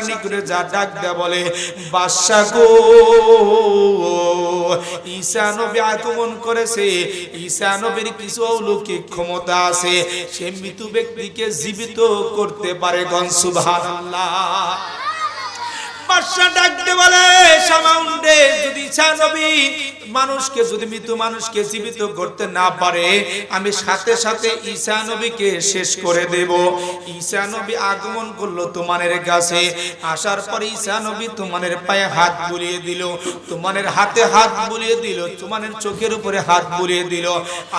নিকটে যা ডাক দেয়া বলে বাদশা গো ঈসা নবী আগমন করেছে ঈসা নবীর কিছু অলৌকিক ক্ষমতা আছে সে মৃত ব্যক্তিকে জীবিত করতে পারে গণ সুবহানাল্লাহ বাদশা ডাকতে বলে সামাউন্ডে যদি ঈসা নবী মানুষকে যদি মৃত মানুষকে জীবিত করতে না পারে আমি সাথে সাথে ঈসা নবীকে শেষ করে দেব ঈসা নবী আগমন করলো তোমানের কাছে আসার পর ঈসা নবী তোমানের পায়ে হাত বুলিয়ে দিল তোমানের হাতে হাত বুলিয়ে দিল তোমানের চোখের উপরে হাত বুলিয়ে দিল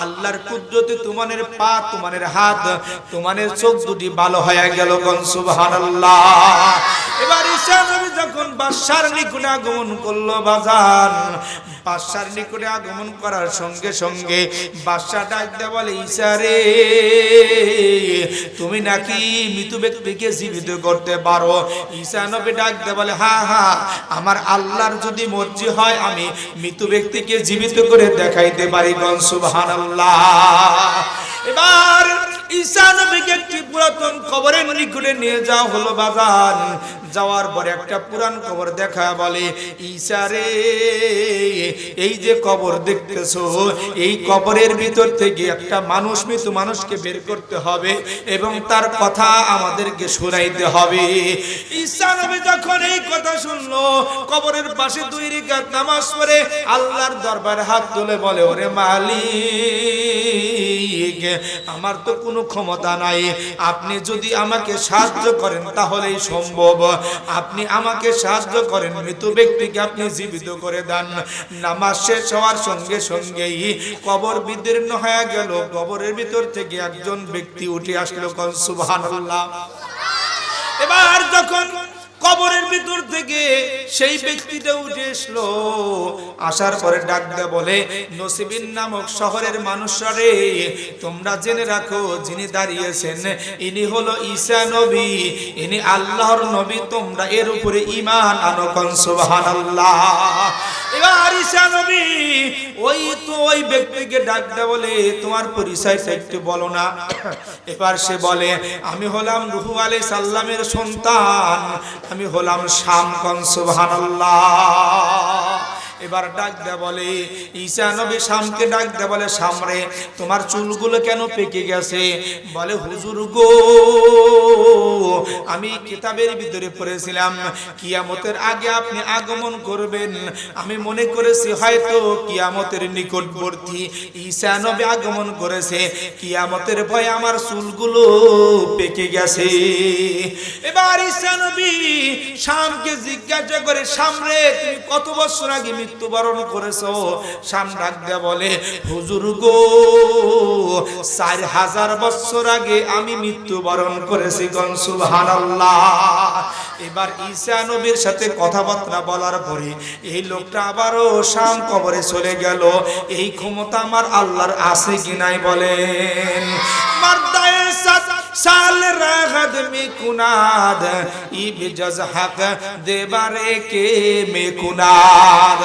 আল্লাহর কুদরতে তোমানের পা তোমানের হাত তোমানের চোখ দুটি ভালো হয়ে গেল গণ সুবহানাল্লাহ এবার ঈসা নবী যখন বাদশার নিকটে আগমন করলো বাজার বাদশার নিকটে আগমন করার সঙ্গে সঙ্গে বাদশা ডাক দেয়া বলে ঈসা রে তুমি নাকি মৃত ব্যক্তিকে জীবিত করতে পারো ঈসা নবী ডাক দেয়া বলে হ্যাঁ হ্যাঁ আমার আল্লাহর যদি মর্জি হয় আমি মৃত ব্যক্তিকে জীবিত করে দেখাইতে পারি গণ সুবহানাল্লাহ এবার ঈসা নবীকে একটি পুরাতন কবরের নিকটে নিয়ে যাওয়া হলো বাজার যাওয়ার পরে একটা পুরান কবর দেখা বলে ঈসা রে এই যে কবর দেখতেছো এই কবরের ভিতর থেকে একটা মানুষ মৃত মানুষকে বের করতে হবে এবং তার কথা আমাদেরকে শোনাইতে হবে ঈসা নবী যখন এই কথা শুনলো কবরের পাশে 2 রাকাত নামাজ পড়ে আল্লাহর দরবারে হাত তুলে বলে ওরে মালিক আমার তো কোনো ক্ষমতা নাই আপনি যদি আমাকে সাহায্য করেন তাহলেই সম্ভব আপনি আমাকে সাহায্য করেন মৃত ব্যক্তিকে আপনি জীবিত করে দেন নামাজ শেষ হওয়ার সঙ্গে সঙ্গেই কবর বিদীর্ণ হয়ে গেল কবরের ভিতর থেকে একজন ব্যক্তি উঠে আসলো সুবহানাল্লাহ এবার যখন কবরের ভিতর থেকে সেই ব্যক্তিটা উঠে আসলো আসার পরে ডাক দেয়া বলে নসিবিন নামক শহরের মানুষরা রে তোমরা জেনে রাখো যিনি দাঁড়িয়েছেন ইনি হলো ঈসা নবী ইনি আল্লাহর নবী তোমরা এর উপরে ঈমান আনো সুবহানাল্লাহ এবার ঈসা নবী ওই ব্যক্তিকে ডাক দেয়া বলে তোমার পরিচয়টা একটু বলো না এবার সে বলে আমি হলাম নূহ আলাইহিস সালামের সন্তান আমি হলাম শাম সুবহানাল্লাহ এবার ডাক দেয়া বলে ঈসা নবী শামকে ডাক দেয়া বলে শামরে তোমার চুলগুলো কেন পেকে গেছে বলে হুজুর গো আমি কিতাবের ভিতরে পড়েছিলাম কিয়ামতের আগে আপনি আগমন করবেন আমি মনে করেছি হয়তো কিয়ামতের নিকটবর্তী ঈসা নবী আগমন করেছে কিয়ামতের ভয়ে আমার চুলগুলো পেকে গেছে এবার ঈসা নবী শামকে জিজ্ঞাসা করে শামরে তুমি কত বছর আগে মৃত্যুবরণ করেছো শাম ডাক দেয়া বলে হুজুর গো 4000 বছর আগে আমি মৃত্যুবরণ করেছি গণ সুবহানাল্লাহ এবার ঈসা নবীর সাথে কথাবার্তা বলার পরে এই লোকটা আবারও শাম কবরে চলে গেল এই ক্ষমতা আমার আল্লাহর আছে কি নাই বলেন মারদায়ে সাল রাগদ মে কুনাদ ইবজাজ হক দেবারে কে মে কুনাদ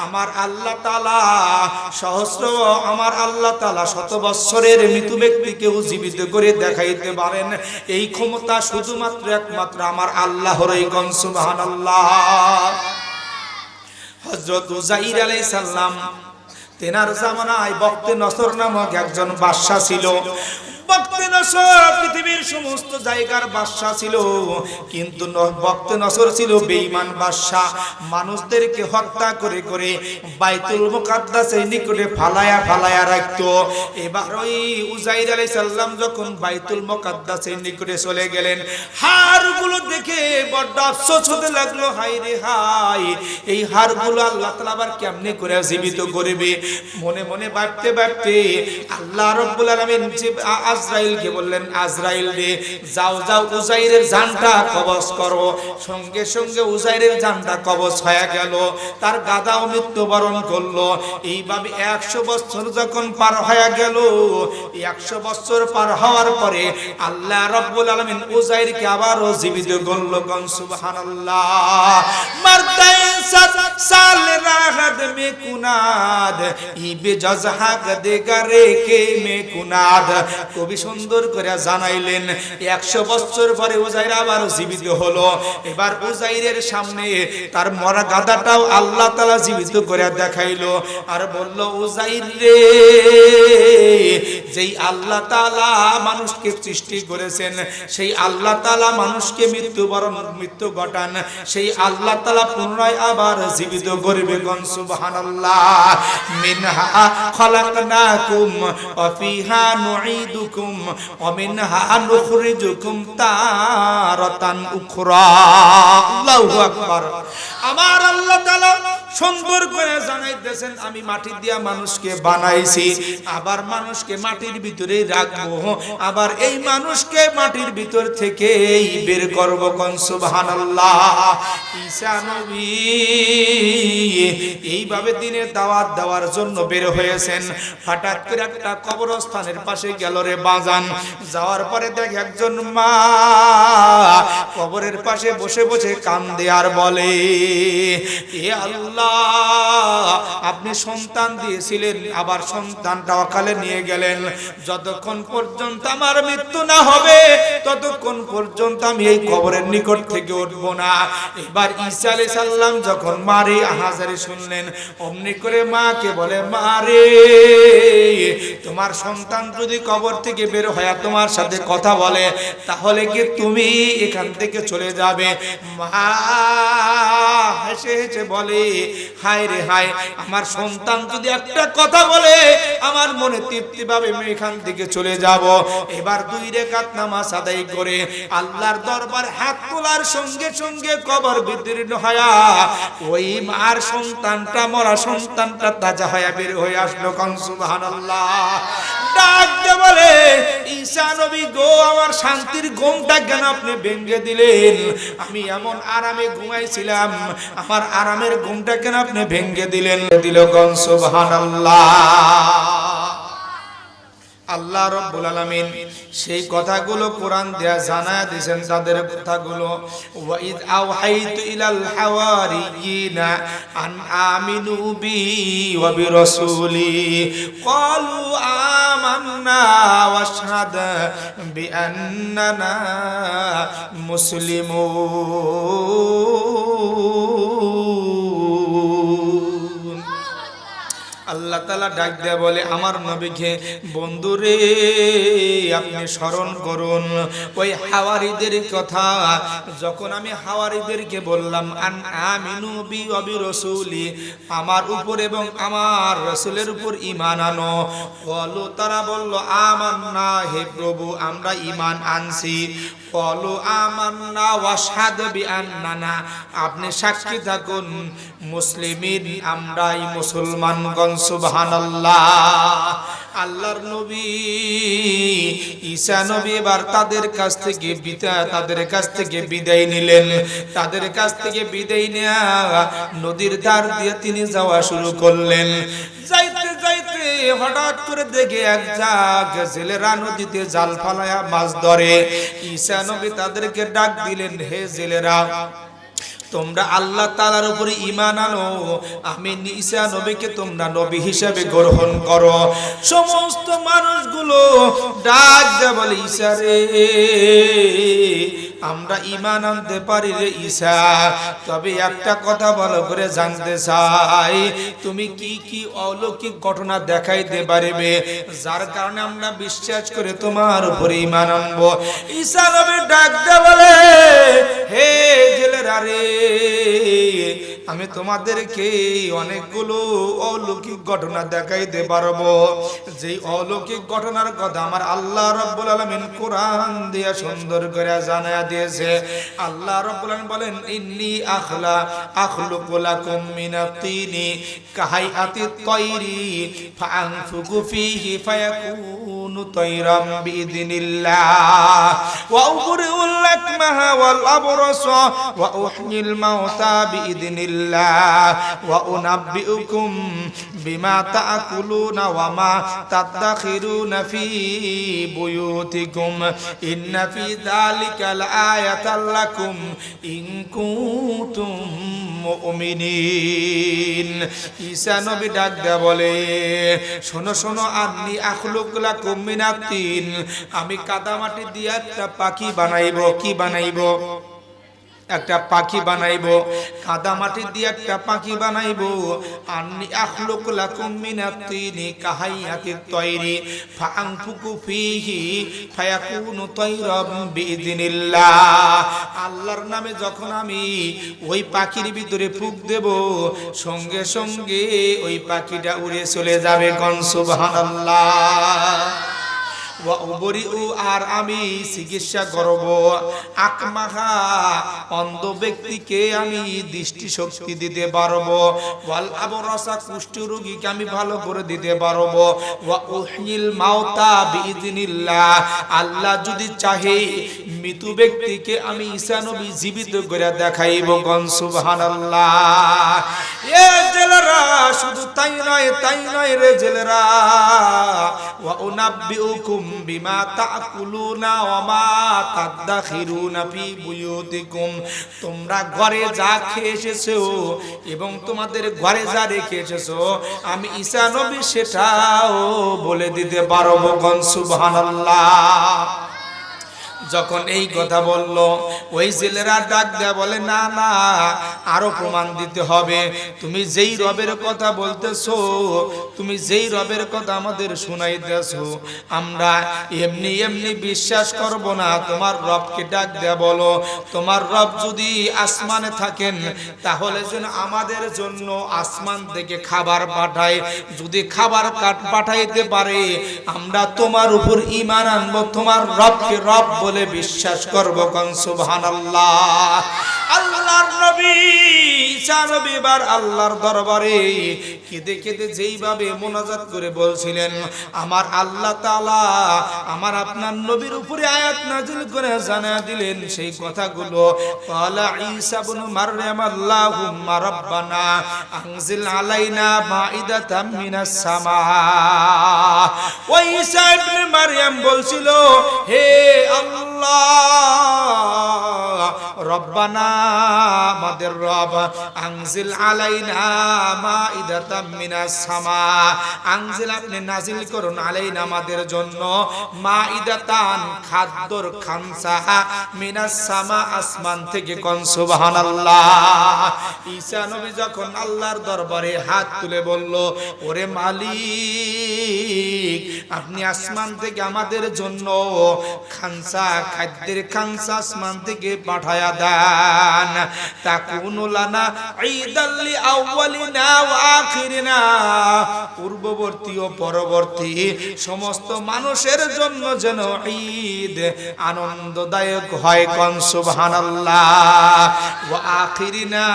আমার আল্লাহ তাআলা সহস্র আমার আল্লাহ তাআলা শত বছরের মৃত ব্যক্তিকেও জীবিত করে দেখাইতে পারেন এই ক্ষমতা শুধুমাত্র একমাত্র আমার আল্লাহরই গণ সুবহানাল্লাহ হযরত উযাইর আলাইহিস সালাম তেনার জামানায় বক্তে নসর নামক একজন বাদশা ছিল বক্তে নসর পৃথিবীর সমস্ত জায়গার বাদশা ছিল কিন্তু বক্তে নসর ছিল বেঈমান বাদশা মানুষদেরকে হত্যা করে করে বাইতুল মুকাদ্দাসের নিকটে ফালায়া রাখতো এবার ওই উযাইর আলাইহিস সালাম যখন বাইতুল মুকাদ্দাসের নিকটে চলে গেলেন হাড়গুলো দেখে বড় আফসোস হতে লাগলো হায় রে হায় এই হাড়গুলো আল্লাহ তাআলা আবার কেমনে করে জীবিত করবে মনে মনে ভাবতে ভাবতে আল্লাহ রাব্বুল আলামিন আজরাইলকে বললেন আজরাইল রে যাও যাও উযাইরের জানটা কবজ করো সঙ্গে সঙ্গে উযাইরের জানটা কবজ হয়ে গেল তার গাদাও মৃত্যুবরণ করলো এইভাবে 100 বছর যখন পার হয়ে গেল 100 বছর পার হওয়ার পরে আল্লাহ রাব্বুল আলামিন উযাইরকে আবারও জীবিত করলো কোন সুবহানাল্লাহ মারদায়ে সাল রাগদ মে কুনাদ ইবে জাজহাক দেগারে কে মে কুনাদ খুবই সুন্দর করে জানাইলেন। 100 বছর পরে উজাইর আবার জীবিত হলো। এবার উজাইরের সামনে তার মরা গাধাটাও আল্লাহ তাআলা জীবিত করে দেখাইলো আর বলল, উজাইর রে, যেই আল্লাহ তাআলা মানুষকে সৃষ্টি করেছেন, সেই আল্লাহ তাআলা মানুষকে মৃত্যু ঘটান, সেই আল্লাহ তাআলা পুনরায় আবার জীবিত করবে। কোন সুবহানাল্লাহ। মিনহা খালাকনাকুম ওয়া ফিহা নুঈদুকুম ওয়া মিনহা নুখরিজুকুম তারাতান উখরা। আল্লাহু আকবার। আমার আল্লাহ তাআলা সুন্দর করে জানাইতেছেন, আমি মাটি দিয়া মানুষকে বানাইছি, আবার মানুষকে মাটির ভিতরেই রাখবো, আবার এই মানুষকে মাটির ভিতর থেকেই বের করব। কোন সুবহানাল্লাহ। ঈসা নবী এইভাবে দিনের দাওয়াত দেওয়ার জন্য বের হয়েছেন। হঠাৎ করে একটা কবরস্থানের পাশে গেল রে বাজান। যাওয়ার পরে দেখে একজন মা কবরের পাশে বসে বসে কান্দে আর বলে, এ আল্লাহ, আপনি সন্তান দিয়েছিলেন, আবার সন্তানটা অকালে নিয়ে গেলেন। যতক্ষণ পর্যন্ত আমার মৃত্যু না হবে ততক্ষণ পর্যন্ত আমি এই কবরের নিকট থেকে উঠব না। এবার ঈসা আলাইহিস সালাম যখন মারে আহাজারি শুনলেন, অমনি করে মাকে বলে, মারে, তোমার সন্তান যদি কবর থেকে বের হয়ে তোমার সাথে কথা বলে তাহলে কি তুমি এখান থেকে চলে যাবে? মা হেসে হেসে বলে, হায় রে হায়, আমার সন্তান যদি একটা কথা বলে আমার মনে তৃপ্তি পাবে, আমি এখান থেকে চলে যাব। এবার 2 রাকাত নামাজ আদায় করে আল্লাহর দরবার হাত তোলার সঙ্গে সঙ্গে কবর বিদীর্ণ হয়া ওই মার সন্তানটা, মরা সন্তানটা তাজা হয়ে বের হয়ে আসলো। কোন সুবহানাল্লাহ। ডাক দিয়ে বলে, ঈসা নবী গো, আমার শান্তির ঘুমটা কেন আপনি ভেঙে দিলেন? আমি এমন আরামে ঘুমাইছিলাম, আমার আরামের ঘুমটা কেন আপনি ভেঙে দিলেন? দিল। কোন সুবহানাল্লাহ। আল্লাহ রাব্বুল আলামিন সেই কথাগুলো কোরআন দিয়া জানায়া দিয়েছেন, তাদের কথাগুলো। ওয়া ইয আওহাইতু ইলাল হাওয়ারিয়িনা আন আমিনু বি ওয়া বিরাসূলি ক্বালু আমান্না ওয়াশহাদ বিআন্নানা মুসলিমুন। আল্লাহ তাআলা ডাক দেয়া বলে, আমার নবীকে, বন্ধুরে, আপনি স্মরণ করুন ওই হাওয়ারীদের কথা। যখন আমি হাওয়ারীদেরকে বললাম, আন আমিনু বি ওয়া বিরাসূলি, আমার উপর এবং আমার রাসূলের উপর ঈমান আনো। বলো, তারা বলল, আমান্না, হে প্রভু, আমরা ঈমান আনছি। বলো, আমান্না ওয়াশহাদ বিআন্নানা, আপনি সাক্ষী থাকুন মুসলিমিন, আমরাই মুসলমানগণ। সুবহানাল্লাহ। আল্লাহর নবী ঈসা নবী এবার তাদের কাছ থেকে বিদায় নিলেন। তাদের কাছ থেকে বিদায় নেয়া নদীর ধার দিয়ে তিনি যাওয়া শুরু করলেন। যাইতে যাইতে হঠাৎ করে দেখে এক জেলেরা নদীতে জাল ফালায়া মাছ ধরে। ঈসা নবী তাদেরকে ডাক দিলেন, হে জেলেরা, তোমরা আল্লাহ তাআলার উপরে ঈমান আনো, আমি ঈসা নবীকে তোমরা নবী হিসেবে গ্রহণ করো। সমস্ত মানুষগুলো ডাক দেয়া বলে, ঈসা রে, আমরা ঈমান আনতে পারি রে ঈসা, তবে একটা কথা ভালো করে জানতে চাই, তুমি কি কি অলৌকিক ঘটনা দেখাইতে পারবে যার কারণে আমরা বিশ্বাস করে তোমার উপরে ঈমান আনবো? ঈসা নবী ডাক দেয়া বলে, হে জেলেরা রে, আমি তোমাদেরকে অনেকগুলো অলৌকিক ঘটনা দেখাইতে পারবো। যেই অলৌকিক ঘটনার কথা আমার আল্লাহ রাব্বুল আলামিন কোরআন দিয়া সুন্দর করে জানায়া দিয়েছে। আল্লাহ রাব্বুল আলামিন বলেন, ইন্নী আখলুকু লাকুম মিনাত তিনি কাহাইআতিত তায়রি ফাআনফুকু ফীহি ফায়াকুনু তায়রাম বিইذনিল্লাহ ওয়া উবরিউল আকমাহা ওয়াল আবরাসা ওয়া উহয়িল মাউতা বিইذনিল্লাহ ওয়া উনাব্বিউকুম বিমা তাআকুলুনা ওয়া মা তাদাখিরুনা ফি বুয়ুতিকুম ইন্না ফি যালিকা লাআয়াতাল লাকুম ইন কুনতুম মুমিনিন। ঈসা নবী ডাক দেয়া বলে, শোনো শোনো, আন্নী আখলুকু লাকুম মিনাত তিন, আমি কাদামাটি দিয়ে একটা পাখি বানাইবো। কি বানাইবো? একটা পাখি বানাইবো, কাদা মাটি দিয়ে একটা পাখি বানাইবো। আন্নী আখলুকু লাকুম মিনাত তিনি কাহাইয়াতিত তয়রি ফাআনফুকু ফীহি ফায়াকুনু তয়রাম বিইذনিল্লাহ। আল্লাহর নামে যখন আমি ওই পাখির ভিতরে ফুঁক দেব, সঙ্গে সঙ্গে ওই পাখিটা উড়ে চলে যাবে। কোন সুবহানাল্লাহ। আর আমি চিকিৎসা করব আকমাহা, অন্ধ ব্যক্তিকে আমি দৃষ্টি শক্তি দিতে পারবো। ওয়াল আবরাসা, কুষ্ঠ রোগীকে আমি ভালো করে দিতে পারবো। ওয়া উহইল মাউতা বিইذনিল্লাহ, আল্লাহ যদি চাহে মৃত ব্যক্তিকে আমি ঈসা নবী জীবিত করে দেখাইব। কোন সুবহানাল্লাহ। এ জেলেরা, শুধু তাই নয় রে জেলেরা, ওয়া উনাব্বিউকুম বিমা তাকুলুনা ওয়া মা তাদাখিরুনা ফি বুয়ুতিকুম, তোমরা ঘরে যা খেয়ে এসেছো এবং তোমাদের ঘরে যা রেখে এসেছো, আমি ঈসা নবী সেটাও বলে দিতে পারবো। কোন সুবহানাল্লাহ। যখন এই কথা বলল, ওই জেলেরা ডাক দেয়া বলে, না না, আরো প্রমাণ দিতে হবে। তুমি যেই রবের কথা বলতেছো, তুমি যেই রবের কথা আমাদের শুনাইতেছো, আমরা এমনি এমনি বিশ্বাস করব না। তোমার রবকে ডাক দেয়া বলো, তোমার রব যদি আসমানে থাকেন, তাহলে যেন আমাদের জন্য আসমান থেকে খাবার পাঠায়। যদি খাবার পাঠাইতে পারে, আমরা তোমার উপর ঈমান আনবো, তোমার রবকে রব বলে বিশ্বাস করব। কোন সুবহানাল্লাহ। আল্লাহর নবী ঈসা নবী বার আল্লাহর দরবারে কেঁদে কেঁদে যেইভাবে মুনাজাত করে বলছিলেন, আমার আল্লাহ তাআলা আমার আপনার নবীর উপরে আয়াত নাযিল করে জানা দিলেন সেই কথাগুলো। ক্বালা ঈসা ইবনে মারইয়াম আল্লাহুম্মা রাব্বানা আনজিল আলাইনা মাইদাতাম মিনাস সামা। ওই ঈসা ইবনে মারইয়াম বলছিল, হে আল্লাহ, রব্বানা, আমাদের রব, আনজিল আলাইনা মাইদাতাম মিনাস সামা, আনজিল, আপনি নাজিল করুন, আলাইনা, আমাদের জন্য, মাইদাতান, খাদ্যর খানসা, মিনাস সামা, আসমান থেকে। কোন সুবহানাল্লাহ। ঈসা নবী যখন আল্লাহর দরবারে হাত তুলে বলল, ওরে মালিক, আপনি আসমান থেকে আমাদের জন্য খানসা, খাদ্যের খানসা আসমান থেকে পাঠায়া দেন। তাকুনু লানা ঈদাল লিআউয়ালিনা ওয়া আখিরিনা, পূর্ববর্তী ও পরবর্তী সমস্ত মানুষের জন্য যেন ঈদ আনন্দদায়ক হয়। কোন সুবহানাল্লাহ। ওয়া আখিরিনা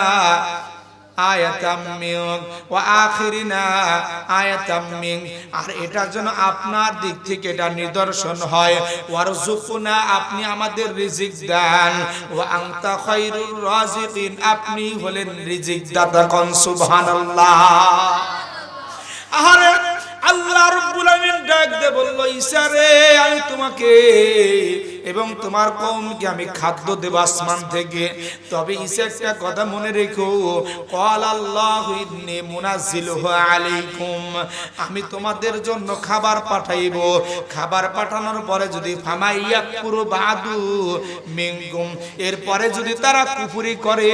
আয়াতাম মিন, ওয়া আখিরিনা আয়াতাম মিন, আর এটা যেন আপনার দিক থেকে এটা নিদর্শন হয়। ওয়ারযুকুনা, আপনি আমাদের রিজিক দেন। ওয়া আনতা খায়রুর রাযিকিন, আপনি হলেন রিজিক দাতা। কোন সুবহানাল্লাহ। আহারে আল্লাহ রাব্বুল আমিন ডাক দে বলল, ঈসা রে, আমি তোমাকে এবং তোমার কওমকে আমি খাদ্য দেব আসমান থেকে। তবে ঈসা একটা কথা মনে রেখো, ক্বাল আল্লাহু ইন্নী মুনাজ্জিলুহু আলাইকুম, আমি তোমাদের জন্য খাবার পাঠাইব। খাবার পাঠানোর পরে যদি ফামাইয়াকুরু বাদু মিনকুম, এরপরে যদি তারা কুফরি করে,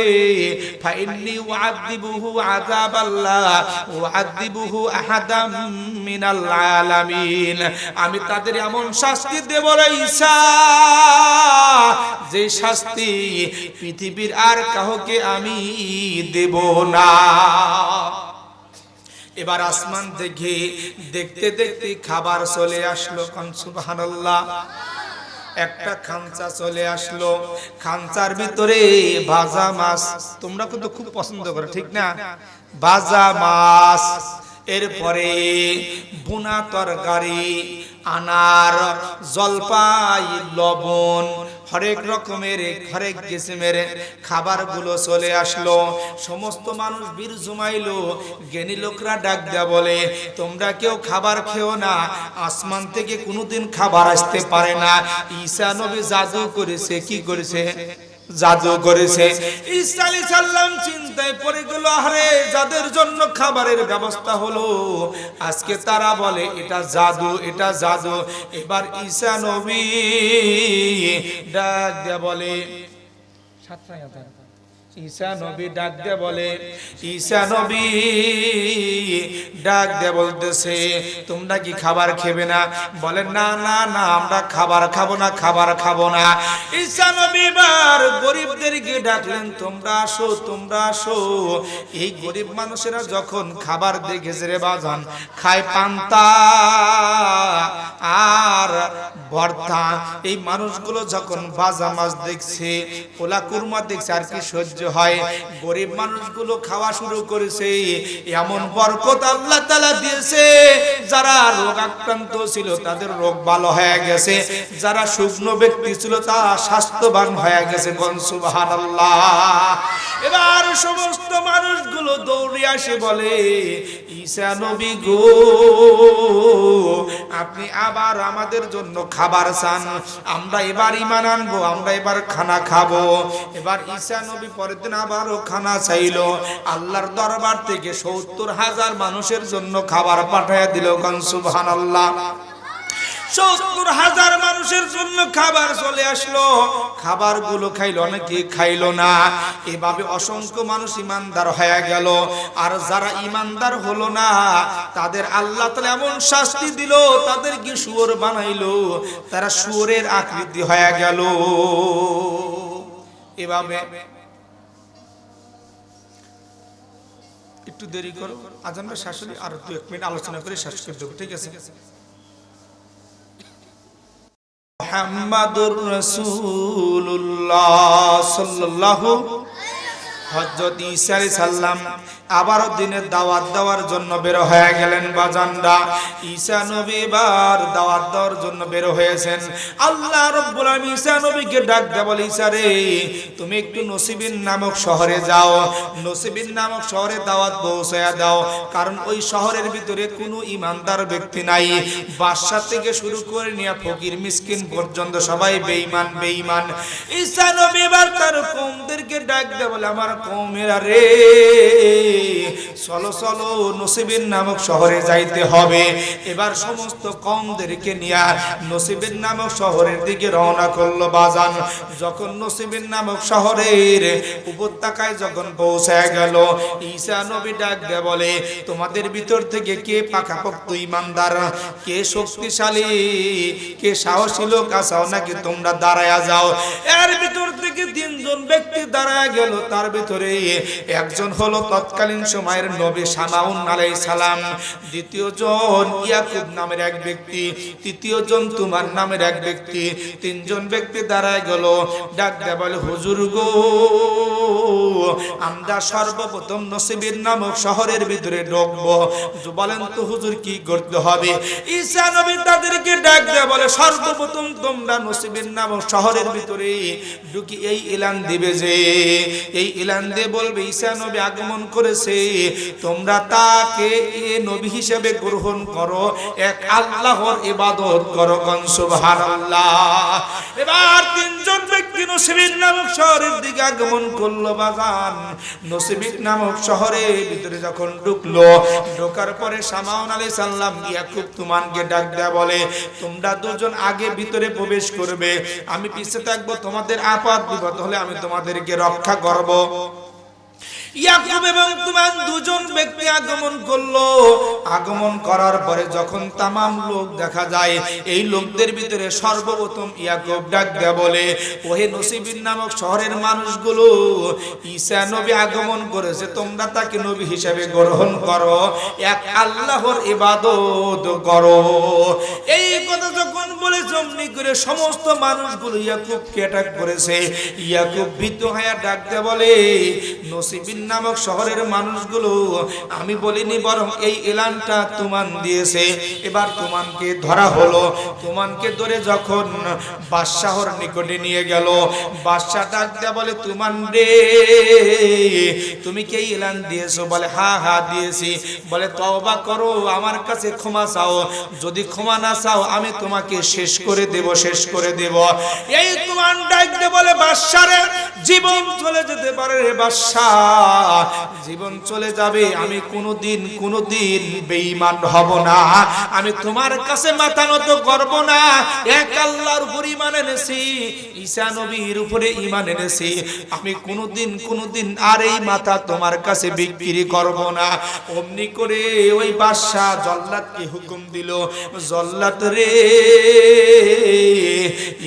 ফাইন্নী উআযিবুহু আযাবাল্লাহ উআযিবুহু আহাদাম মিনাল আলামিন, আমি তাদের এমন শাস্তি দেব রে ঈসা, যে শাস্তি পৃথিবীর আর কাউকে আমি দেব না। এবার আসমান থেকে দেখতে দেখতে খাবার চলে আসলো। কোন সুবহানাল্লাহ। একটা খানচা চলে আসলো, খানচার ভিতরে ভাজা মাছ, তোমরা কিন্তু খুব পছন্দ করো, ঠিক না? ভাজা মাছ, এরপরে ভুনা তরকারি, আনার, জলপাই, লবণ, হরেক রকমের হরেক কিসিমের খাবারগুলো চলে আসলো। সমস্ত মানুষ বীর জমাইলো। জ্ঞানী লোকরা ডাক দেয়া বলে, তোমরা কেউ খাবার খেও না, আসমান থেকে কোনোদিন খাবার আসতে পারে না। ঈসা নবী জাদু করেছে। কি করেছে? জাদু করেছে। ঈসা আলাইহিস সালাম চিন্তায় পড়ে গেল, আরে যাদের জন্য খাবারের ব্যবস্থা হলো আজকে তারা বলে এটা জাদু, এটা জাদু। এবার ঈসা নবী ডাক দিয়ে বলে, ঈসা নবী ডাক দিয়ে বলে, ঈসা নবী ডাক দিয়ে বলতেছে তোমরা কি খাবার খেবে না? বলেন না না না, আমরা খাবার খাবো না, খাবার খাবো না। ঈসা নবী এবার গরিবদেরকে ডাকলেন, তোমরা আসো, তোমরা আসো। এই গরিব মানুষেরা যখন খাবার দেখেছে রে বাজান, খায় পান্তা আর ভর্তা, এই মানুষগুলো যখন ভাজা মাছ দেখছে, পোলা কুরমা দেখছে, আর কি সহ্য হয়? গরিব মানুষগুলো খাওয়া শুরু করেছে। এমন বরকত আল্লাহ তাআলা দিয়েছে, যারা রোগ আক্রান্ত ছিল তাদের রোগ ভালো হয়ে গেছে, যারা শুকনো ব্যক্তি ছিল তারা স্বাস্থ্যবান হয়ে গেছে। কোন সুবহানাল্লাহ। এবার সমস্ত মানুষগুলো দৌড়ে আসে বলে, ঈসা নবী গো, আপনি আবার আমাদের জন্য খাবার চান, আমরা এবার ঈমান আনবো, আমরা এবার খানা খাবো। এবার ঈসা নবী পরের দিন আবারও খানা চাইলো। আল্লাহর দরবার থেকে ৭০,০০০ মানুষের জন্য খাবার পাঠিয়ে দিল। কোন সুবহানাল্লাহ। ৭০,০০০ মানুষের জন্য খাবার চলে আসলো। খাবারগুলো খাইলো, অনেকে খাইলো না। এভাবে অসংখ্য মানুষ ইমানদার হয়ে গেল। আর যারা ইমানদার হলো না তাদের আল্লাহ তাআলা এমন শাস্তি দিল, তাদেরকে শুয়োর বানাইলো, তারা শুয়োরের আকৃতি হয়ে গেল। এভাবে একটু দেরি করো, আজানটা শেষ হলে আর ২-১ মিনিট আলোচনা করে শেষ করে দেবো, ঠিক আছে? মুহাম্মাদুর রাসূলুল্লাহ সাল্লাল্লাহু হযরত ঈসা আলাইহিস সালাম আবারও দিনের দাওয়াত দেওয়ার জন্য বের হয়ে গেলেন। বাজানরা ঈসা নবী এবার দাওয়াত দেওয়ার জন্য বের হয়েছেন। আল্লাহ রাব্বুল আলামিন ঈসা নবীকে ডাক দিয়ে বলে, ঈসা রে, তুমি একটু নসিবিন নামক শহরে যাও, নসিবিন নামক শহরে দাওয়াত পৌঁছায়া দাও, কারণ ওই শহরের ভিতরে কোনো ইমানদার ব্যক্তি নাই। বাদশা থেকে শুরু করে নিয়ে ফকির মিসকিন পর্যন্ত সবাই বেঈমান বেঈমান। ঈসা নবী এবার তার কওমদেরকে ডাক দিয়ে বলে, আমার কওমেরা রে, চলো চলো নসিবিন নামক শহরে যাইতে হবে। এবার সমস্ত কওমদেরকে নিয়ে নসিবিন নামক শহরের দিকে রওনা করলো। বাজান যখন নসিবিন নামক শহরের উপত্যকায় যখন পৌঁছায় গেল, ঈসা নবী ডাক দিয়ে বলে, তোমাদের ভিতর থেকে কে পাকাপোক্ত ইমানদার, কে শক্তিশালী, কে সাহসী লোক আছো নাকি তোমরা দাঁড়ায়া যাও। এর ভিতর থেকে ৩ জন ব্যক্তি দাঁড়ায়া গেল। তার ভিতরে একজন হলো তৎকালীন সময়ের নবী শামাউন আলাইহিস সালাম, দ্বিতীয় জন ইয়াকুব নামের এক ব্যক্তি, তৃতীয় জন তোমার নামের এক ব্যক্তি। ৩ জন ব্যক্তি দাঁড়ায় গেল। ডাক দিয়ে বলে, হুজুর গো, আমরা সর্বপ্রথম নসিবিন নামক শহরের ভিতরে ঢুকবো, বলেন তো হুজুর কি করতে হবে? ঈসা নবী তাদেরকে ডাক দিয়ে বলে, সর্বপ্রথম তোমরা নসিবিন নামক শহরের ভিতরে ঢুকি এই এলান দিবে যে, এই এলান দিয়ে বলবে ঈসা নবী আগমন করেছে, তোমরা তাকে নবী হিসেবে গ্রহণ করো, এক আল্লাহর ইবাদত করো। কোন সুবহানাল্লাহ। এবার ৩ জন ব্যক্তি নসিবিন নামক শহরের দিকে আগমন করলো। বাগান নসিবিন নামক শহরের ভিতরে যখন ঢুকলো, ঢোকার পরে শামাউন আলাইহিস সালাম ইয়াকুব তুমানকে ডাক দেয়া বলে, তোমরা ২ জন আগে ভিতরে প্রবেশ করবে, আমি পিছে থাকবো, তোমাদের আপদ বিপদ হলে আমি তোমাদেরকে রক্ষা করব। ইয়াকুব এবং তুমান ২ জন ব্যক্তি আগমন করলো। আগমন করার পরে যখন তামাম লোক দেখা যায়, এই লোকদের ভিতরে সর্বপ্রথম ইয়াকুব ডাক দেয়া বলে, ওহে নসিবিন নামক শহরের মানুষগুলো, ঈসা নবী আগমন করেছে, তোমরা তাকে নবী হিসেবে গ্রহণ করো, এক আল্লাহর ইবাদত করো। এই কথা যখন বলে জমনি করে সমস্ত মানুষগুলো ইয়াকুবকে অ্যাটাক করেছে। ইয়াকুব ভীত হয়ে ডাক দেয়া বলে, নসিবিন নামক শহরের মানুষগুলো আমি বলিনি, বরং এই এলানটা তুমান দিয়েছে। এবার তুমানকে ধরা হলো। তুমানকে ধরে যখন বাদশাহর নিকটে নিয়ে গেল, বাদশাহ ডাক দেয়া বলে, তুমান রে, তুমি কি এলান দিয়েছো? বলে হ্যাঁ হ্যাঁ দিয়েছি। বলে তওবা করো, আমার কাছে ক্ষমা চাও, যদি ক্ষমা না চাও আমি তোমাকে শেষ করে দেব, শেষ করে দেব। এই তুমান ডাক দে বলে, বাদশা রে, জীবন চলে যেতে পারে রে বাদশাহ, জীবন চলে যাবে, আমি কোনোদিন বেঈমান হব না, আমি তোমার কাছে মাথা নত করব না। এক আল্লাহর উপর ঈমান এনেছি, ঈসা নবীর উপরে ঈমান এনেছি, আমি কোনোদিন আর এই মাথা তোমার কাছে বিক্রি করব না। অমনি করে ওই বাদশা জল্লাদকে হুকুম দিল, জল্লাদ রে,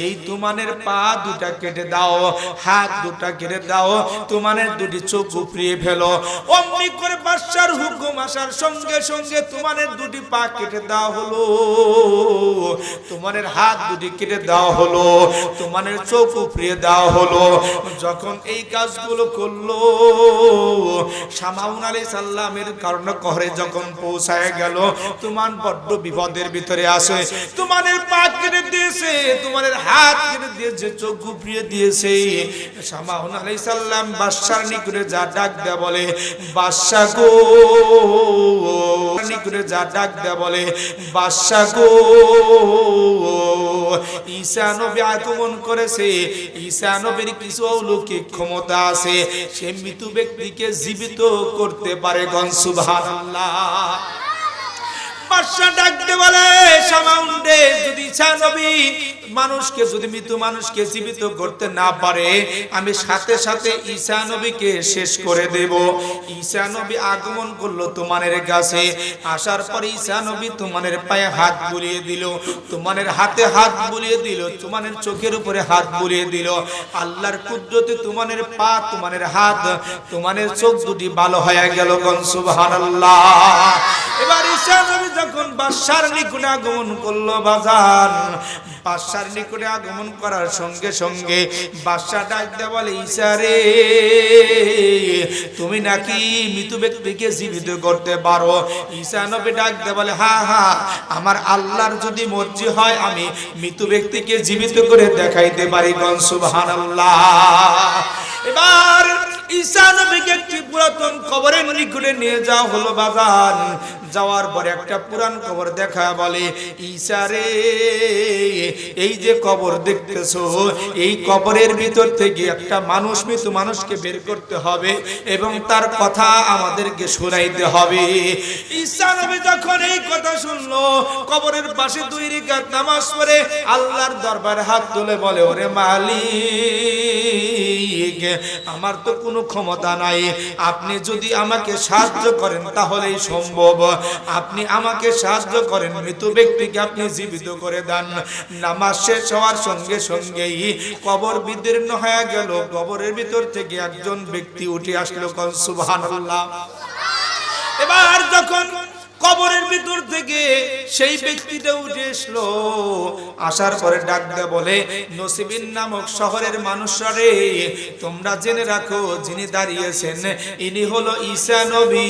এই তুমানের পা দুটা কেটে দাও, হাত দুটা কেটে দাও, তুমানের দুটি চোখ উপড়িয়ে ফেলো। অমনি করে বাদশার হুকুম আসার সঙ্গে সঙ্গে তুমানের দুটি পা কেটে দেওয়া হলো, তুমানের হাত দুটি কেটে দেওয়া হলো, তুমানের চোখ উপড়িয়ে দেওয়া হলো। যখন এই কাজগুলো করলো, শামাউন আলাইহিস সালামের কর্ণকহরে যখন পৌঁছায় গেল, তুমান বড্ড বিপদের ভিতরে আসে। তুমানের পা কেটে দিয়েছে, তুমানের হাত কেটে দিয়েছে, চোখ উপড়িয়ে দিয়েছে। শামাউন আলাইহিস সালাম বাদশার নিকটে যা ডাক দেয়া বলে, বাদশা গো, নিকটে যা ডাক দেয়া বলে, বাদশা গো, ঈসা নবী আগমন করেছে, ঈসা নবীর কিছু অলৌকিক ক্ষমতা আছে, সে মৃত ব্যক্তিকে জীবিত করতে পারে। গণ সুবহানাল্লাহ। বাদশা ডাকতে বলে, শামাউন রে, যদি ঈসা নবী মানুষকে, যদি মৃত মানুষকে জীবিত করতে না পারে, আমি সাথে সাথে ঈসা নবীকে শেষ করে দেব। ঈসা নবী আগমন করলো তুমানের কাছে। আসার পর ঈসা নবী তুমানের পায়ে হাত বুলিয়ে দিল, তুমানের হাতে হাত বুলিয়ে দিল, তুমানের চোখের উপরে হাত বুলিয়ে দিল। আল্লাহর কুদরতে তুমানের পা, তুমানের হাত, তুমানের চোখ দুটি ভালো হয়ে গেল। গণ সুবহানাল্লাহ। এবার ঈসা নবী যখন বাদশার নিকটে আগমন করলো, বাজার বাদশার নিকটে আগমন করার সঙ্গে সঙ্গে বাদশা ডাক দেয়া বলে, ঈসা রে, তুমি নাকি মৃত ব্যক্তিকে জীবিত করতে পারো? ঈসা নবী ডাক দেয়া বলে, হ্যাঁ হ্যাঁ, আমার আল্লাহর যদি মর্জি হয় আমি মৃত ব্যক্তিকে জীবিত করে দেখাইতে পারি। গণ সুবহানাল্লাহ। এবার ঈসা নবীকে একটি পুরাতন কবরের নিকটে নিয়ে যাওয়া হলো। বাগান যাওয়ার পরে একটা পুরান কবর দেখা বলে, ঈসা রে, এই যে কবর দেখতেছো, এই কবরের ভিতর থেকে একটা মানুষ, মৃত মানুষকে বের করতে হবে এবং তার কথা আমাদেরকে শোনাইতে হবে। ঈসা নবী যখন এই কথা শুনলো, কবরের পাশে 2 রাকাত নামাজ পড়ে আল্লাহর দরবারে হাত তুলে বলে, ওরে মালিক, আমার তো কোনো ক্ষমতা নাই, আপনি যদি আমাকে সাহায্য করেন তাহলেই সম্ভব, আপনি আমাকে সাহায্য করেন, মৃত ব্যক্তিকে আপনি জীবিত করে দেন। নামাজ শেষ হওয়ার সঙ্গে সঙ্গেই কবর বিদীর্ণ হয়ে গেল, কবরের ভিতর থেকে একজন ব্যক্তি উঠে আসলো। সুবহানাল্লাহ। এবার যখন কবরের ভিতর থেকে সেই ব্যক্তিটা উঠে আসলো, আসার পরে ডাক দেয়া বলে, নসিবিন নামক শহরের মানুষরা রে, তোমরা জেনে রাখো, যিনি দাঁড়িয়েছেন ইনি হলো ঈসা নবী,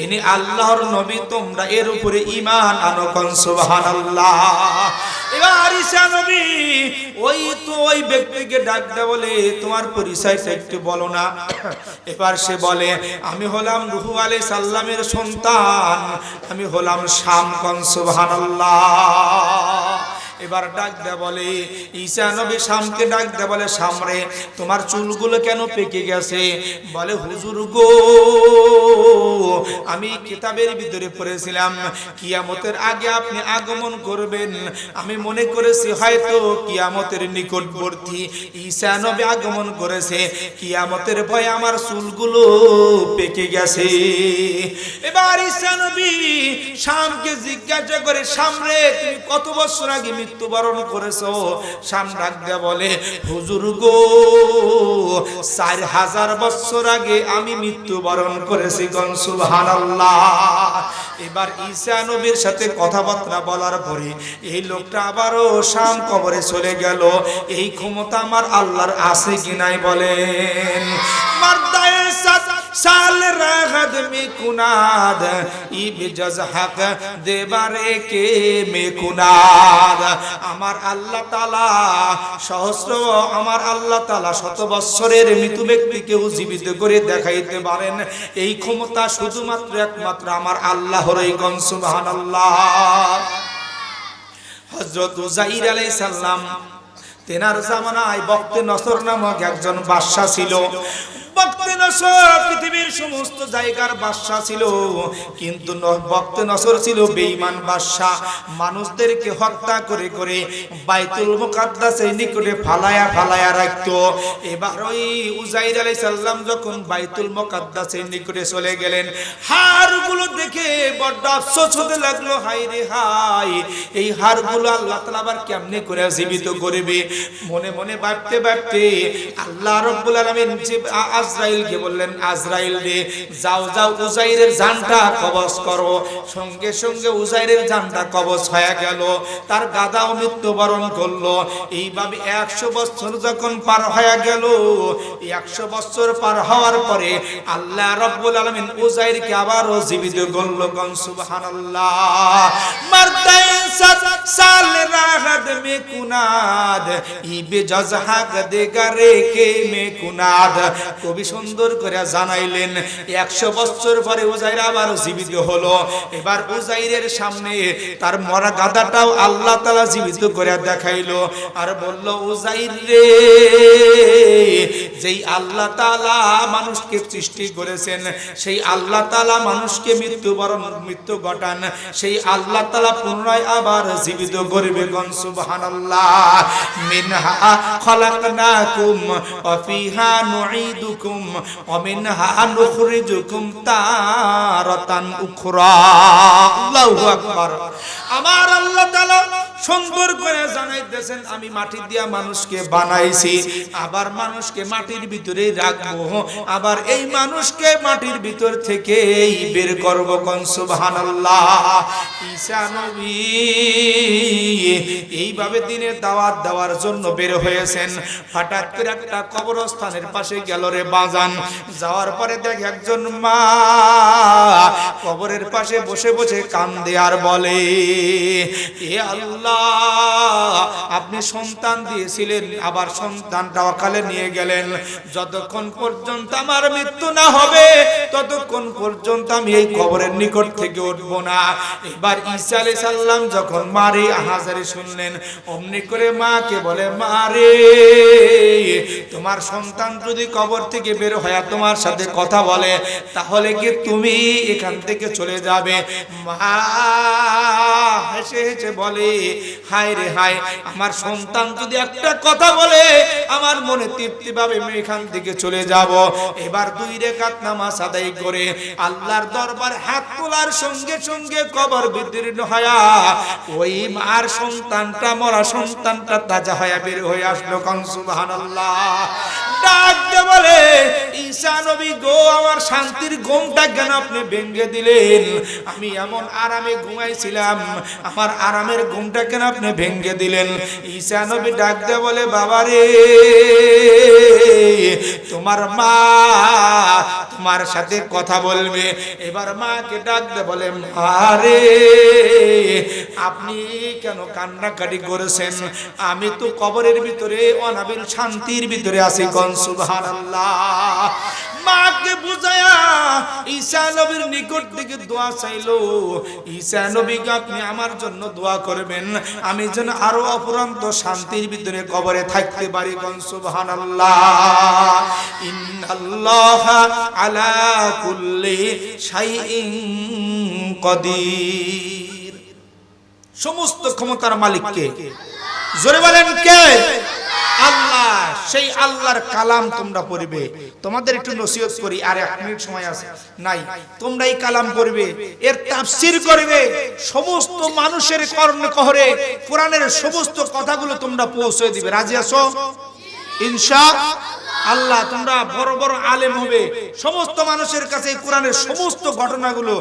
ইনি আল্লাহর নবী, তোমরা এর উপরে ঈমান আনো। সুবহানাল্লাহ। এবার ঈসা নবী ওই ব্যক্তিকে ডাক দেয়া বলে, তোমার পরিচয়টা একটু বলো না। এবার সে বলে, আমি হলাম নূহ আলাইহিস সালামের সন্তান, আমি হলাম শাম। সুবহানাল্লাহ। এবার ডাক দেয়া বলে, ঈসা নবী শামকে ডাক দেয়া বলে, শাম রে, তোমার চুলগুলো কেন পেকে গেছে? বলে, হুজুর গো, আমি কিতাবের ভিতরে পড়েছিলাম কিয়ামতের আগে আপনি আগমন করবেন, আমি মনে করেছি হয়তো কিয়ামতের নিকটবর্তী ঈসা নবী আগমন করেছে, কিয়ামতের ভয়ে আমার চুলগুলো পেকে গেছে। এবার ঈসা নবী শামকে জিজ্ঞাসা করে, শাম রে, তুমি কত বছর আগে মৃত্যুবরণ করেছো? শাম ডাক দেয়া বলে, হুজুর গো, 4000 বছর আগে আমি মৃত্যুবরণ করেছি। সুবহানাল্লাহ। এবার ঈসা নবীর সাথে কথাবার্তা বলার পরে এই লোকটা আবারও শাম কবরে চলে গেল। এই ক্ষমতা আমার আল্লাহর আছে কি নাই বলেন? মারদায়ে साल राहत में कुनाद इबजज हक देबारे के में कुनाद আমার আল্লাহ তাআলা সহস্র আমার আল্লাহ তাআলা শত বছরের মৃত ব্যক্তিকেও জীবিত করে দেখাইতে পারেন এই ক্ষমতা শুধুমাত্র একমাত্র আমার আল্লাহরই গণ সুবহানাল্লাহ হযরত উযাইর আলাইহিস সালাম তেনার জামানায় বক্তে নসর নামক একজন বাদশা ছিল বক্তে নসর পৃথিবীর সমস্ত জায়গার বাদশা ছিল কিন্তু বক্তে নসর ছিল বেঈমান বাদশা মানুষদেরকে হত্যা করে করে বাইতুল মুকাদ্দাসের নিকটে ফালায়া রাখতো এবার ওই উযাইর আলাইহিস সালাম যখন বাইতুল মুকাদ্দাসের নিকটে চলে গেলেন হাড়গুলো দেখে বড় আফসোস হতে লাগলো হায় রে হায় এই হাড়গুলো আল্লাহ তাআলা আবার কেমনে করে জীবিত করবে মনে মনে ভাবতে ভাবতে আল্লাহ রাব্বুল আলামিন আজরাইলকে বললেন আজরাইল রে যাও যাও উযাইরের জানটা কবজ করো সঙ্গে সঙ্গে উযাইরের জানটা কবজ হয়ে গেল তার গাদাও মৃত্যুবরণ করলো এইভাবে 100 বছর যখন পার হয়ে গেল 100 বছর পার হওয়ার পরে আল্লাহ রাব্বুল আলামিন উযাইরকে আবারও জীবিত করলো কোন সুবহানাল্লাহ মারতাই সাল রাহত মে কুনাদ ইবে জজহাক দেগারে কে মে কুনাদ কবি সুন্দর করে জানাইলেন 100 বছর পরে উযাইর আবার জীবিত হলো এবার উযাইরের সামনে তার মরা গাদাটাও আল্লাহ তাআলা জীবিত করে দেখাইলো আর বলল উযাইর রে যেই আল্লাহ তাআলা মানুষকে সৃষ্টি করেছেন সেই আল্লাহ তাআলা মানুষকে মৃত্যু ঘটান সেই আল্লাহ তাআলা পুনরায় আবার জীবিত করবে কোন সুবহানাল্লাহ মিনহা খলাকনাকুম ওয়া ফিহা নুঈদুকুম ওয়া মিনহা নুখরিজুকুম তারাতান উখরা আল্লাহু আকবার আমার আল্লাহ তাআলা সুন্দর করে জানাইতেছেন আমি মাটি দিয়া মানুষকে বানাইছি আবার মানুষকে মাটির ভিতরেই রাখবো আবার এই মানুষকে মাটির ভিতর থেকেই বের করব কোন সুবহানাল্লাহ ঈসা নবী এইভাবে দিনের দাওয়াত দেওয়ার জন্য বের হয়েছেন হঠাৎ করে একটা কবরস্থানের পাশে গেল রে বাজান যাওয়ার পরে দেখে একজন মা কবরের পাশে বসে বসে কান্দে আর বলে এ আল্লাহ আপনি সন্তান দিয়েছিলেন আবার সন্তানটা অকালে নিয়ে গেলেন যতক্ষণ পর্যন্ত আমার মৃত্যু না হবে ততক্ষণ পর্যন্ত আমি এই কবরের নিকট থেকে উঠব না এবার ঈসা আলাইহিস সালাম যখন মারে হাজারে শুনলেন অমনি করে মাকে বলে মারে তোমার সন্তান যদি কবর থেকে বের হয়ে তোমার সাথে কথা বলে তাহলে কি তুমি এখান থেকে চলে যাবে মা হেসে হেসে বলে হায় রে হায় আমার সন্তান যদি একটা কথা বলে আমার মনে তৃপ্তি পাবে আমি এখান থেকে চলে যাব এবার 2 রাকাত নামাজ আদায় করে আল্লাহর দরবারে হাত তোলার সঙ্গে সঙ্গে কবর বিদীর্ণ হয়া ওই মার সন্তানটা মরা সন্তানটা তাজা হয়ে বের হয়ে আসলো কোন সুবহানাল্লাহ ডাক দিয়ে বলে ঈসা নবী গো আমার শান্তির ঘুমটা কেন আপনি ভেঙে দিলেন আমি এমন আরামে ঘুমাইছিলাম আমার আরামের ঘুমটা কেন আপনি ভেঙে দিলেন ঈসা নবী ডাক দিয়ে বলে বাবা রে তোমার মা তোমার সাথে কথা বলবে এবার মাকে ডাক দিয়ে বলে মা রে আপনি কেন কান্নাকাটি করেছেন আমি তো কবরের ভিতরে অনাবিল শান্তির ভিতরে আছি কোন সুবহানাল্লাহ মাকে বুঝায়া ঈসা নবীর নিকট থেকে দোয়া চাইলো ঈসা নবীকে আপনি আমার জন্য দোয়া করবেন আমি যেন আরো অপরন্ত শান্তির ভিতরে কবরে থাকতে পারি কোন সুবহানাল্লাহ ইন্নাল্লাহা আলা কুল্লি শাইইন কাদির সমস্ত ক্ষমতার মালিক কে জোরে বলেন কে আল্লাহ সেই আল্লাহর কালাম তোমরা পড়বে তোমাদের একটু নসিহত করি আর 1 মিনিট সময় আছে নাই তোমরা এই কালাম পড়বে এর তাফসীর করবে সমস্ত মানুষের কর্ণে কহরে কোরআনের সমস্ত কথাগুলো তোমরা পৌঁছে দিবে রাজি আছো ইনশাআল্লাহ তোমরা বড় বড় আলেম হবে সমস্ত মানুষের কাছে কোরআনের সমস্ত ঘটনাগুলো